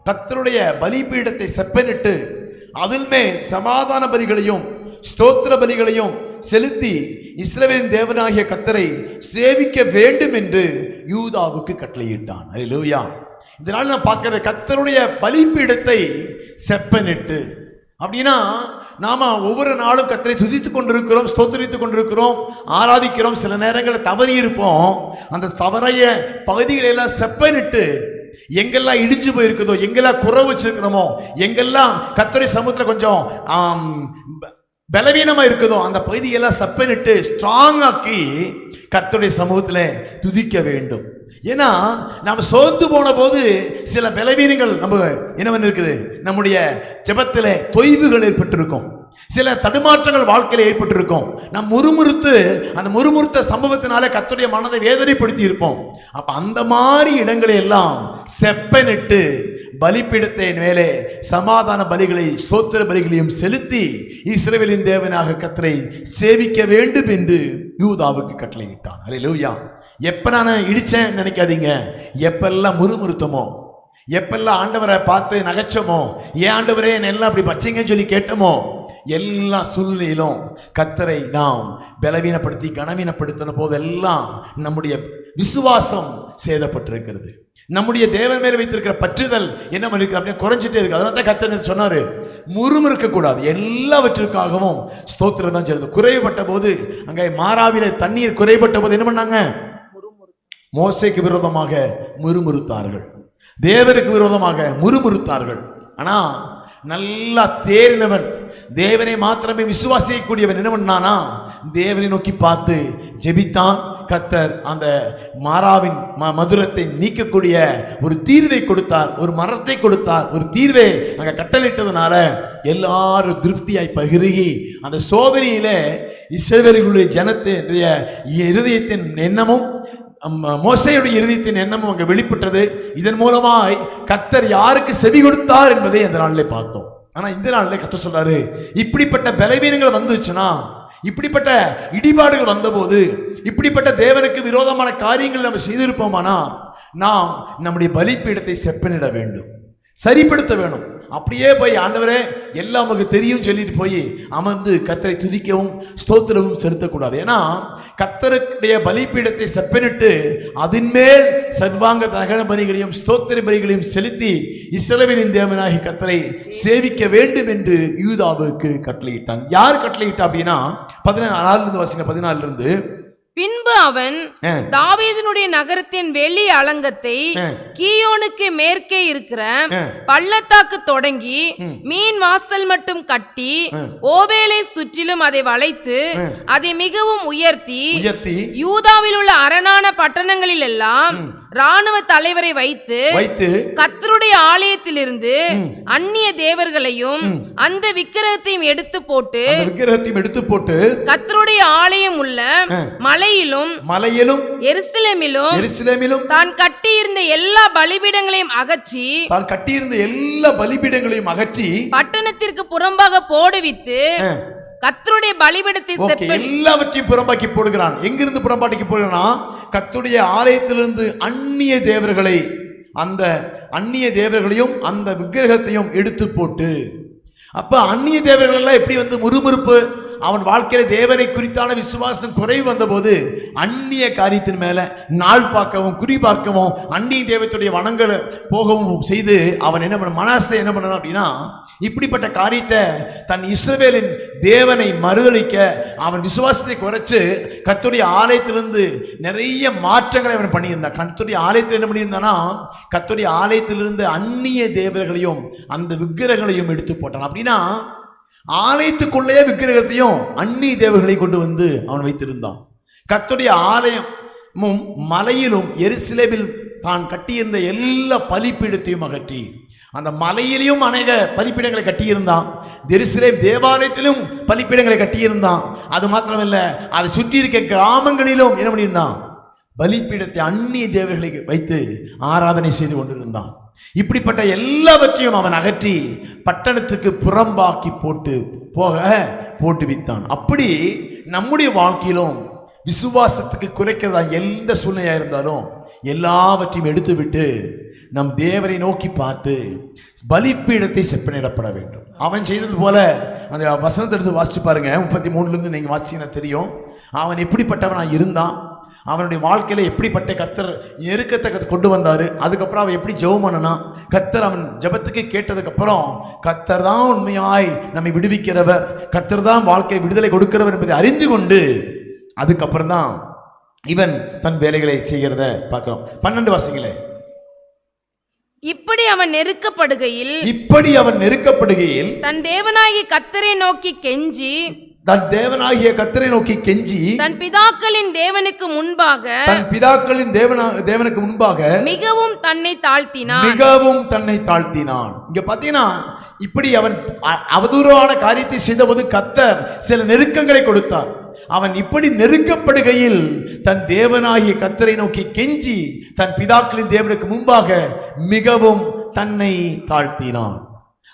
கர்த்தருடைய பலிபீடத்தை செப்பனிட்டு அதில் மேல் சமாதான பலிகளையும் ஸ்தோத்திர பலிகளையும் செலுத்தி இஸ்ரவேலின் தேவனாகிய கர்த்தரை சேவிக்க வேண்டும் என்று யூதாவுக்கு கட்டளையிட்டான். அல்லேலூயா. இதனால நான் பார்க்கிற கர்த்தருடைய பலிபீடத்தை செப்பனிட்டு அப்படின்னா நாம ஒவ்வொரு நாளும் கர்த்தரை துதித்துக் கொண்டிருக்கிறோம், ஸ்தோத்திரித்துக் கொண்டிருக்கிறோம், ஆராதிக்கிறோம். சில நேரங்களில் தவறி இருப்போம். அந்த தவறைய பகுதிகளை எல்லாம் செப்பனிட்டு எங்கெல்லாம் இடிஞ்சு போயிருக்குதோ, எங்கெல்லாம் குறை வச்சிருக்கிறோமோ, எங்கெல்லாம் கர்த்தருடைய சமூகத்தில் கொஞ்சம் பலவீனமா இருக்குதோ அந்த பகுதியெல்லாம் செப்பனிட்டு ஸ்ட்ராங் ஆக்கி கர்த்தருடைய சமூகத்தில் துதிக்க வேண்டும். ஏன்னா நாம் சோர்ந்து போன போது சில பலவீனங்கள் நம்ம என்ன இருக்குது, நம்முடைய ஜெபத்தில் தொய்வுகள் ஏற்பட்டிருக்கும், சில தடுமாற்றங்கள் வாழ்க்கையில் ஏற்பட்டிருக்கும். நாம் அந்த முறுமுறுத்த சம்பவத்தினால கர்த்தருடைய மனதை வேதனைப்படுத்தி இருப்போம். அப்ப அந்த மாதிரி இடங்களை எல்லாம் செப்பனிட்டு பலிபீடத்தின் மேலே சமாதான பலிகளை ஸ்தோத்திர பலிகளையும் செலுத்தி இஸ்ரவேலின் தேவனாக கர்த்தரை சேவிக்க வேண்டும் என்று யூதாவுக்கு கட்டளையிட்டான். அல்லேலூயா. எப்ப நான் இடிச்சேன் நினைக்காதீங்க. எப்பெல்லாம் முறுமுறுத்தமோ, எப்பெல்லாம் ஆண்டவரை பார்த்து நகைச்சோமோ, ஏன் ஆண்டவரே என்ன எல்லாம் அப்படி பச்சைங்கன்னு சொல்லி கேட்டோமோ, எல்லா சூழ்நிலையிலும் கர்த்தரை நாம் பலவீனப்படுத்தி கனவீனப்படுத்தின போதெல்லாம் நம்முடைய விசுவாசம் சேதப்பட்டிருக்கிறது. நம்முடைய தேவன் மேல வைத்திருக்கிற பற்றுதல் என்ன பண்ணிருக்கு அப்படியே குறைஞ்சிட்டே இருக்கு. அதனால தான் கர்த்தர் சொன்னாரு, முறுமுறுக்க கூடாது, எல்லாவற்றிற்காகவும் ஸ்தோத்திரம் தான் செய்யறது. குறைபட்ட போது அங்கே மாராவில தண்ணீர் குறைபட்ட போது என்ன பண்ணாங்க, மோசேக்கு விரோதமாக முறுமுறுத்தார்கள், தேவனுக்கு விரோதமாக முறுமுறுத்தார்கள். ஆனா நல்லா தேறினவன், தேவனை மாத்திரமே விசுவாசிக்கக்கூடியவன் என்ன பண்ணானா, தேவனை நோக்கி பார்த்து ஜெபித்தான். கர்த்தர் அந்த மாராவின் மதுரத்தை நீக்கக்கூடிய ஒரு தீர்வை கொடுத்தார், ஒரு மரத்தை கொடுத்தார், ஒரு தீர்வை அங்க கட்டளிட்டதுனால எல்லாரும் திருப்தியாய் பகிர்கி அந்த சோதனையில இஸ்ரவேலுடைய ஜனத்தினுடைய இருதயத்தின் எண்ணமும் மோசேயுடைய இருதயத்தின் எண்ணமும் அங்கே வெளிப்பட்டது. இதன் மூலமாய் கர்த்தர் யாருக்கு செவி கொடுத்தார் என்பதை அந்த நாளிலே பார்த்தோம். ஆனா இந்த நாளிலே கர்த்தர் சொல்றாரு, இப்படிப்பட்ட பலவீனங்கள் வந்துச்சுன்னா, இப்படிப்பட்ட இடிபாடுகள் வந்தபோது, இப்படிப்பட்ட தேவனுக்கு விரோதமான காரியங்கள் நம்ம செய்திருப்போமானா நாம் நம்முடைய பலிபீடத்தை செப்பனிட வேண்டும், சரிப்படுத்த வேணும். அப்படியே போய் ஆண்டவரே எல்லாம் நமக்கு தெரியும் சொல்லிட்டு போய் அமர்ந்து கர்த்தரை துதிக்கவும் ஸ்தோத்திரமும் செலுத்தக்கூடாது. ஏன்னா கர்த்தருடைய பலிபீடத்தை செப்பனிட்டு அதன் மேல் சர்வாங்க தகன பலிகளையும் ஸ்தோத்திர பலிகளையும் செலுத்தி இஸ்ரவேலின் தேவனாகிய கர்த்தரை சேவிக்க வேண்டும் என்று யூதாவுக்கு கட்டளையிட்டான். யார் கட்டளையிட்டா அப்படின்னா 14 பின்பு அவன் தாவீதினுடைய நகரத்தின் வெளி அலங்கத்தை கீயோனுக்கு மேற்கே இருக்கிற பள்ளத்தாக்கு தொடங்கி மீன் வாசல் மட்டும் கட்டி ஓவேலை சுற்றிலும் அதை வளைத்து அதை மிகவும் உயர்த்தி யூதாவில் உள்ள அரணான பட்டணங்களில் எல்லாம் ராணுவ தலைவரை வைத்து கர்த்தருடைய ஆலயத்திலிருந்து அந்நிய தேவர்களையும் அந்த விக்கிரகத்தையும் எடுத்து போட்டு கர்த்தருடைய ஆலயம் உள்ள மலையிலும் எருசலேமிலும் தான் கட்டியிருந்த எல்லா பலிபீடங்களையும் அகற்றி பட்டணத்திற்கு புறம்பாக போடுவித்து கர்த்தருடைய பலிபீடத்தை எல்லாவற்றையும் புறம்பாக்கி போடுகிறான். எங்கிருந்து புறம்பாக்கி போடுகிறான்? கர்த்தருடைய ஆலயத்திலிருந்து அந்நிய தேவர்களை, அந்த அந்நிய தேவர்களையும் அந்த விக்கிரகத்தையும் எடுத்து போட்டு. அப்ப அந்நிய தேவர்கள் எல்லாம் எப்படி முறுமுறுப்பு, அவன் வாழ்க்கையில தேவனை குறித்தான விசுவாசம் குறைவு வந்த போது அந்நிய காரியத்தின் மேல நாள் பார்க்கவும் குறி பார்க்கவும் அந்நிய தேவத்துடைய வனங்களை போகவும் செய்து அவன் என்ன பண்ண மனசை என்ன பண்ணான் அப்படின்னா, இப்படிப்பட்ட காரியத்தை தன் இஸ்ரவேலின் தேவனை மறுதலிக்க அவன் விசுவாசத்தை குறைச்சு கர்த்தருடைய ஆலயத்திலிருந்து நிறைய மாற்றங்களை அவன் பண்ணியிருந்தான். கர்த்தருடைய ஆலயத்தில் என்ன பண்ணியிருந்தானா, கர்த்தருடைய ஆலயத்திலிருந்து அந்நிய தேவர்களையும் அந்த விக்கிரகங்களையும் எடுத்து போட்டான். அப்படின்னா ஆலயத்துக்குள்ளே விக்கிரகத்தையும் அந்நிய தேவர்களை கொண்டு வந்து அவன் வைத்திருந்தான். கர்த்தருடைய ஆலயமும் மலையிலும் எருசலேமில் தான் கட்டியிருந்த எல்லா பலிபீடத்தையும் அகற்றி, அந்த மலையிலையும் அநேக பலிபீடங்களை கட்டியிருந்தான், எருசலேம் தேவாலயத்திலும் பலிபீடங்களை கட்டியிருந்தான். அது மாத்திரமல்ல, அதை சுற்றி இருக்க கிராமங்களிலும் என்ன பண்ணியிருந்தான், பலிபீடத்தை அந்நிய தேவர்களை வைத்து ஆராதனை செய்து கொண்டிருந்தான். இப்படிப்பட்ட எல்லாவற்றையும் அவன் அகற்றி பட்டணத்துக்கு புறம்பாக்கி போட்டு வித்தான். அப்படி நம்முடைய வாழ்க்கையிலும் விசுவாசத்துக்கு குறைக்கிறதா எந்த சூழ்நிலையா இருந்தாலும், எல்லாவற்றையும் எடுத்துவிட்டு நம் தேவனை நோக்கி பார்த்து பலிப்பீடத்தை செப்பனிடப்பட வேண்டும். அவன் செய்தது போல அந்த வசனத்தை எடுத்து வாசிச்சு பாருங்க. 33 நீங்க வாசிச்சீங்கன்னா தெரியும் அவன் எப்படிப்பட்டவனா இருந்தான், அவனுடைய வாழ்க்கையில எப்படிப்பட்ட கர்த்தர் நெருக்கத்தை கொண்டு வந்தாரு. அதுக்கப்புறம் அவன் எப்படி ஜெபம் பண்ணனா, கர்த்தர் அவன் ஜெபத்துக்கு கேட்டதுக்கு அப்புறம் கர்த்தர் தான் உண்மையாய் நம்மை விடுவிக்கிறவர், கர்த்தர் தான் வாழ்க்கை விடுதலை கொடுக்கிறவர் என்பதை அறிந்து கொண்டு அதுக்கப்புறம் தான் இவன் தன் வேலைகளை செய்கிறத பார்க்கிறோம். 12 வாசிங்களே. இப்படி அவன் நெருக்கப்படுகையில் தன் தேவனாகிய கர்த்தரை நோக்கி கெஞ்சி தன் பிதாக்களின் தேவனுக்கு முன்பாக மிகவும் தன்னை தாழ்த்தினான். இங்க பாத்தீங்கன்னா இப்படி அவன் அவதூறான காரியத்தை செய்தபோது கர்த்தர் சில நெருக்கங்களை கொடுத்தார். அவன் இப்படி நெருக்கப்படுகையில் தன் தேவனாகிய கர்த்தரை நோக்கி கெஞ்சி தன் பிதாக்களின் தேவனுக்கு முன்பாக மிகவும் தன்னை தாழ்த்தினான்.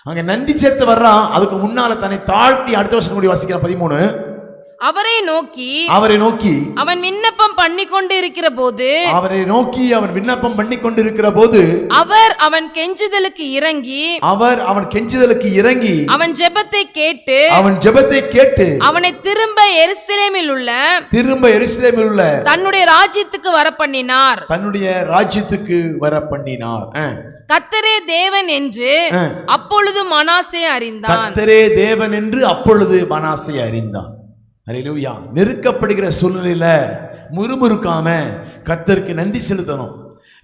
அங்க நன்றி சேர்த்து வர்றான். அதுக்கு முன்னால தன்னை தாழ்த்தி அடுத்த வருஷம் முடி வாசிக்கிறான் 13. அவரை நோக்கி அவன் விண்ணப்பம் பண்ணி கொண்டு இருக்கிற போது அவர் அவன் கெஞ்சுதலுக்கு இறங்கி அவன் ஜெபத்தை கேட்டு அவனை திரும்ப எருசலேமில் உள்ள தன்னுடைய ராஜ்யத்துக்கு வர பண்ணினார். கர்த்தரே தேவன் என்று அப்பொழுது மனாசே அறிந்தான். அல்லேலூயா. நெருக்கப்படுகிற சூழ்நிலையில முறுமுறுக்காம கர்த்தருக்கு நன்றி செலுத்தணும்.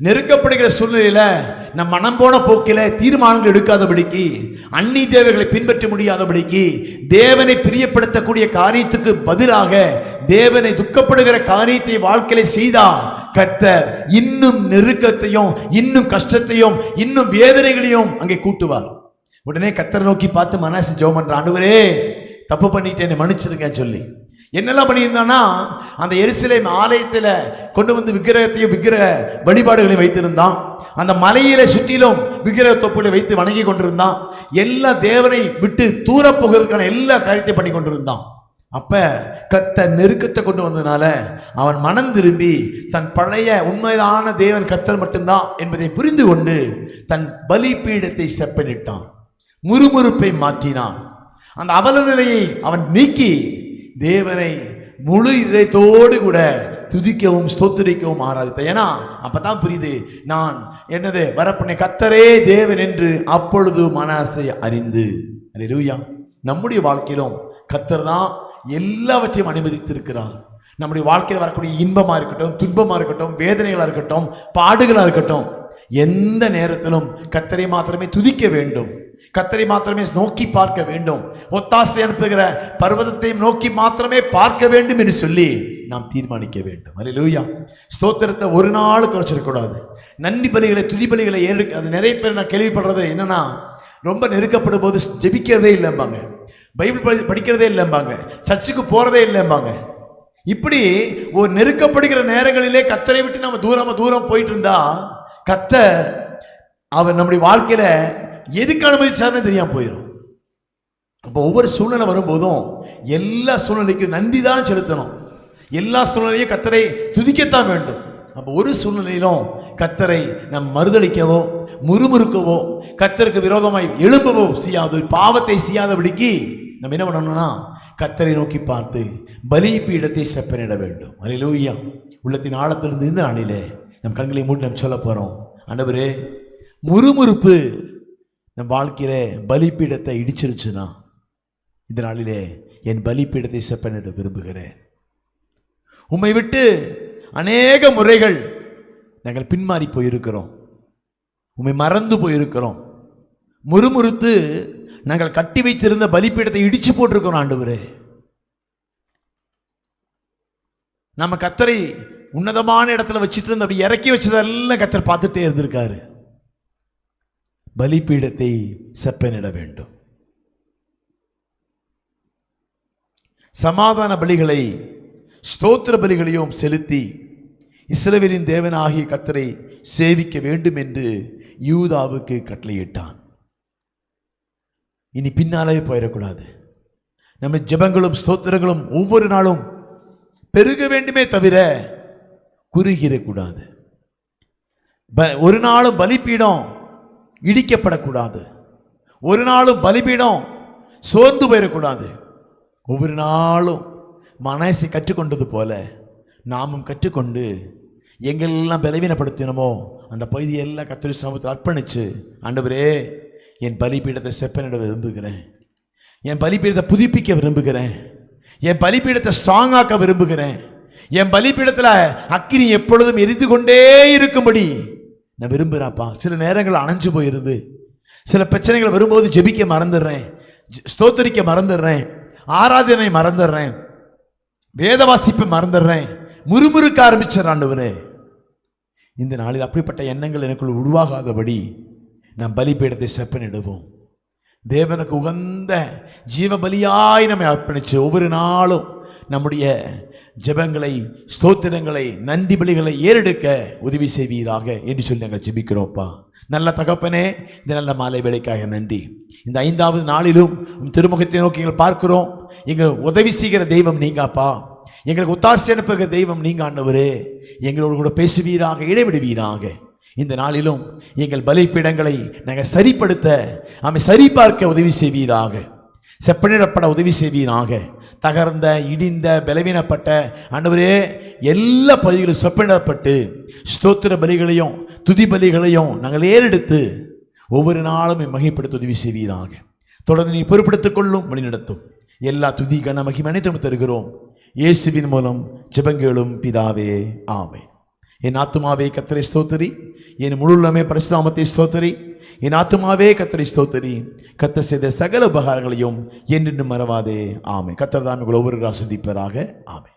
நெருக்கப்படுகிற சூழ்நிலையில நம் மனம் போன போக்கில தீர்மானங்கள் எடுக்காதபடிக்கு, அந்நி தேவர்களை பின்பற்ற முடியாதபடிக்கு, தேவனை பிரியப்படுத்தக்கூடிய காரியத்துக்கு பதிலாக தேவனை துக்கப்படுகிற காரியத்தை வாழ்க்கையில செய்தா கர்த்தர் இன்னும் நெருக்கத்தையும் இன்னும் கஷ்டத்தையும் இன்னும் வேதனைகளையும் அங்கே கூட்டுவார். உடனே கர்த்தரை நோக்கி பார்த்து மனாசே ஜெபம் பண்றான். ஆண்டவரே, தப்பு பண்ணிட்டேன், மன்னிச்சிருங்க சொல்லி என்னெல்லாம் பண்ணியிருந்தான்னா அந்த எருசலேம் ஆலயத்தில் கொண்டு வந்து விக்கிரக வழிபாடுகளை வைத்திருந்தான். அந்த மலையில சுற்றிலும் விக்கிரக தொப்புகளை வைத்து வணங்கி கொண்டிருந்தான். எல்லா தேவனை விட்டு தூர போகிறதுக்கான எல்லா காரியத்தையும் பண்ணி கொண்டிருந்தான். அப்ப கர்த்தர் நெருக்கத்தை கொண்டு வந்ததுனால அவன் மனம் திரும்பி தன் பழைய உண்மையான தேவன் கர்த்தர் மட்டும்தான் என்பதை புரிந்து கொண்டு தன் பலிபீடத்தை செப்பனிட்டான், முறுமுறுப்பை மாற்றினான். அந்த அவல நிலையை அவன் நீக்கி தேவனை முழு இதயத்தோடு கூட துதிக்கவும் ஸ்தோத்திரிக்கவும் ஆராதித்தான். ஏன்னா அப்பதான் புரியுது, நான் என்னது வரப்பண்ண கர்த்தரே தேவன் என்று அப்பொழுது மனாசே அறிந்து. அல்லேலூயா. நம்முடைய வாழ்க்கையிலும் கர்த்தர் தான் எல்லாவற்றையும் அனுமதித்திருக்கிறார். நம்முடைய வாழ்க்கையில் வரக்கூடிய இன்பமா இருக்கட்டும், துன்பமா இருக்கட்டும், வேதனைகளா இருக்கட்டும், பாடுகளா இருக்கட்டும், எந்த நேரத்திலும் கர்த்தரை மாத்திரமே துதிக்க வேண்டும், கர்த்தரை மாத்திரமே நோக்கி பார்க்க வேண்டும், ஒத்தாசை அனுப்புகிற பர்வதத்தை நோக்கி மாத்திரமே பார்க்க வேண்டும் என்று சொல்லி நாம் தீர்மானிக்க வேண்டும். அல்லேலூயா. ஸ்தோத்திரத்தை ஒரு நாள் குறைச்சிடக்கூடாது. நன்றி பலிகளை, துதி பலிகளை அது நிறைய பேர் நான் கேள்விப்படுறது என்னன்னா, ரொம்ப நெருக்கப்படும் போது ஜெபிக்கிறதே இல்லைம்பாங்க, பைபிள் படிக்கிறதே இல்லைம்பாங்க, சர்ச்சுக்கு போறதே இல்லைம்பாங்க. இப்படி ஒரு நெருக்கப்படுகிற நேரங்களிலே கர்த்தரை விட்டு நம்ம தூரம் போயிட்டு இருந்தா கர்த்தர் அவர் நம்முடைய வாழ்க்கையில எதுக்கு அனுமதிச்சாருன்னு தெரியாம போயிடும். அப்போ ஒவ்வொரு சூழ்நிலை வரும்போதும் எல்லா சூழ்நிலைக்கும் நன்றி தான் செலுத்தணும். எல்லா சூழ்நிலையும் கர்த்தரை துதிக்கத்தான் வேண்டும். அப்போ ஒரு சூழ்நிலையிலும் கர்த்தரை நம் மறுதளிக்கவோ முறுமுறுக்கவோ கர்த்தருக்கு விரோதமாய் எழும்பவோ செய்யாது, பாவத்தை செய்யாதபடிக்கு நம்ம என்ன பண்ணணும்னா கர்த்தரை நோக்கி பார்த்து பலிபீடத்தை செப்பனிட வேண்டும். அல்லேலூயா. உள்ளத்தின் ஆழத்திலிருந்து இந்த நாளிலே நம் கண்களை மூடி நம்ம சொல்ல போறோம், ஆண்டவரே, முறுமுறுப்பு நம் வாழ்க்கையில பலிபீடத்தை இடிச்சிருச்சுன்னா இந்த நாளிலே என் பலிபீடத்தை செப்பனிட விரும்புகிறேன். உம்மை விட்டு அநேக முறைகள் நாங்கள் பின்மாறி போயிருக்கிறோம், உம்மை மறந்து போயிருக்கிறோம், முறுமுறுத்து நாங்கள் கட்டி வைத்திருந்த பலிபீடத்தை இடிச்சு போட்டிருக்கிறோம். ஆண்டவரே, நம்ம கர்த்தரை உன்னதமான இடத்துல வச்சுட்டு இருந்த அப்படி இறக்கி வச்சதெல்லாம் கர்த்தர் பார்த்துட்டே இருந்திருக்காரு. பலிபீடத்தை செப்பனிட வேண்டும். சமாதான பலிகளை ஸ்தோத்திர பலிகளையும் செலுத்தி இஸ்ரவேலின் தேவனாகிய கர்த்தரை சேவிக்க வேண்டும் என்று யூதாவுக்கு கட்டளையிட்டான். இனி பின்னாலே போயிடக்கூடாது. நம்ம ஜெபங்களும் ஸ்தோத்திரங்களும் ஒவ்வொரு நாளும் பெருக வேண்டுமே தவிர குறுகிடக்கூடாது. ஒரு நாளும் பலிபீடம் இடிக்கப்படக்கூடாது. ஒரு நாளும் பலிபீடம் சோர்ந்து போயிடக்கூடாது. ஒவ்வொரு நாளும் மனசை கற்றுக்கொண்டது போல நாமும் கற்றுக்கொண்டு எங்கெல்லாம் பலவீனப்படுத்தினமோ அந்த பகுதியெல்லாம் கர்த்தருடைய சமூகத்தில் அர்ப்பணிச்சு, ஆண்டவரே என் பலிபீடத்தை செப்பனிட விரும்புகிறேன், என் பலிபீடத்தை புதுப்பிக்க விரும்புகிறேன், என் பலிபீடத்தை ஸ்ட்ராங்காக்க விரும்புகிறேன், என் பலிபீடத்தில் அக்கினி எப்பொழுதும் எரிந்து கொண்டே இருக்கும்படி நான் விரும்புகிறேன்ப்பா. சில நேரங்கள் அணைஞ்சு போயிருது, சில பிரச்சனைகள் வரும்போது ஜெபிக்க மறந்துடுறேன், ஸ்தோத்தரிக்க மறந்துடுறேன், ஆராதனை மறந்துடுறேன், வேத வாசிப்பை மறந்துடுறேன், முறுமுறுக்க ஆரம்பிச்சிடறேன். ஆண்டவரே இந்த நாளில் அப்படிப்பட்ட எண்ணங்கள் எனக்குள் உருவாகாதபடி நாம் பலிபீடத்தை செப்பனிடுவோம். தேவனுக்கு உகந்த ஜீவ பலியாய் நம்மை அர்ப்பணிச்சு ஒவ்வொரு நாளும் நம்முடைய ஜெபங்களை, ஸ்தோத்திரங்களை, நன்றி பலிகளை ஏறெடுக்க உதவி செய்வீராக என்று சொல்லி நாங்கள் ஜெபிக்கிறோம்ப்பா. நல்ல தகப்பனே, இந்த நல்ல மாலை வேளைக்காக நன்றி. இந்த 5வது நாளிலும் திருமுகத்தை நோக்கி எங்கள் பார்க்கிறோம். எங்கள் உதவி செய்கிற தெய்வம் நீங்கப்பா, எங்களுக்கு ஒத்தாசை அனுப்புகிற தெய்வம் நீங்க. ஆண்டவரே எங்களோடு கூட பேசுவீராக, இடைவிடுவீராக. இந்த நாளிலும் எங்கள் பலிபீடங்களை நாங்கள் சரிப்படுத்த, சரிபார்க்க உதவி செய்வீராக, செப்பனிடப்பட உதவி செய்வீராக. தகர்ந்த, இடிந்த, பலவீனப்பட்ட ஆண்டவரே எல்லா பகுதிகளும் செப்பனிடப்பட்டு ஸ்தோத்திர பலிகளையும் துதி பலிகளையும் நாங்கள் ஏறெடுத்து ஒவ்வொரு நாளும் மகிமைப்படுத்த உதவி செய்வீராக. தொடர்ந்து நீ பொறுப்படுத்திக் கொள்ளும், வழிநடத்தும். எல்லா துதி கன மகிமை அனைத்தும் தருகிறோம் இயேசுவின் மூலம் ஜெபங்களும் பிதாவே, ஆமென். என் ஆத்துமாவே கர்த்தரை ஸ்தோத்திரி, என் முழுமே பரிசுத்த நாமத்தை ஸ்தோத்திரி. என் ஆத்துமாவே கர்த்தரை ஸ்தோத்திரி, கர்த்தர் செய்த சகல உபகாரங்களையும் என்றென்றும் மறவாதே. ஆமென். கர்த்தர் தாமே உங்களை ஒவ்வொரு ஆசீர்வதிப்பாராக. ஆமென்.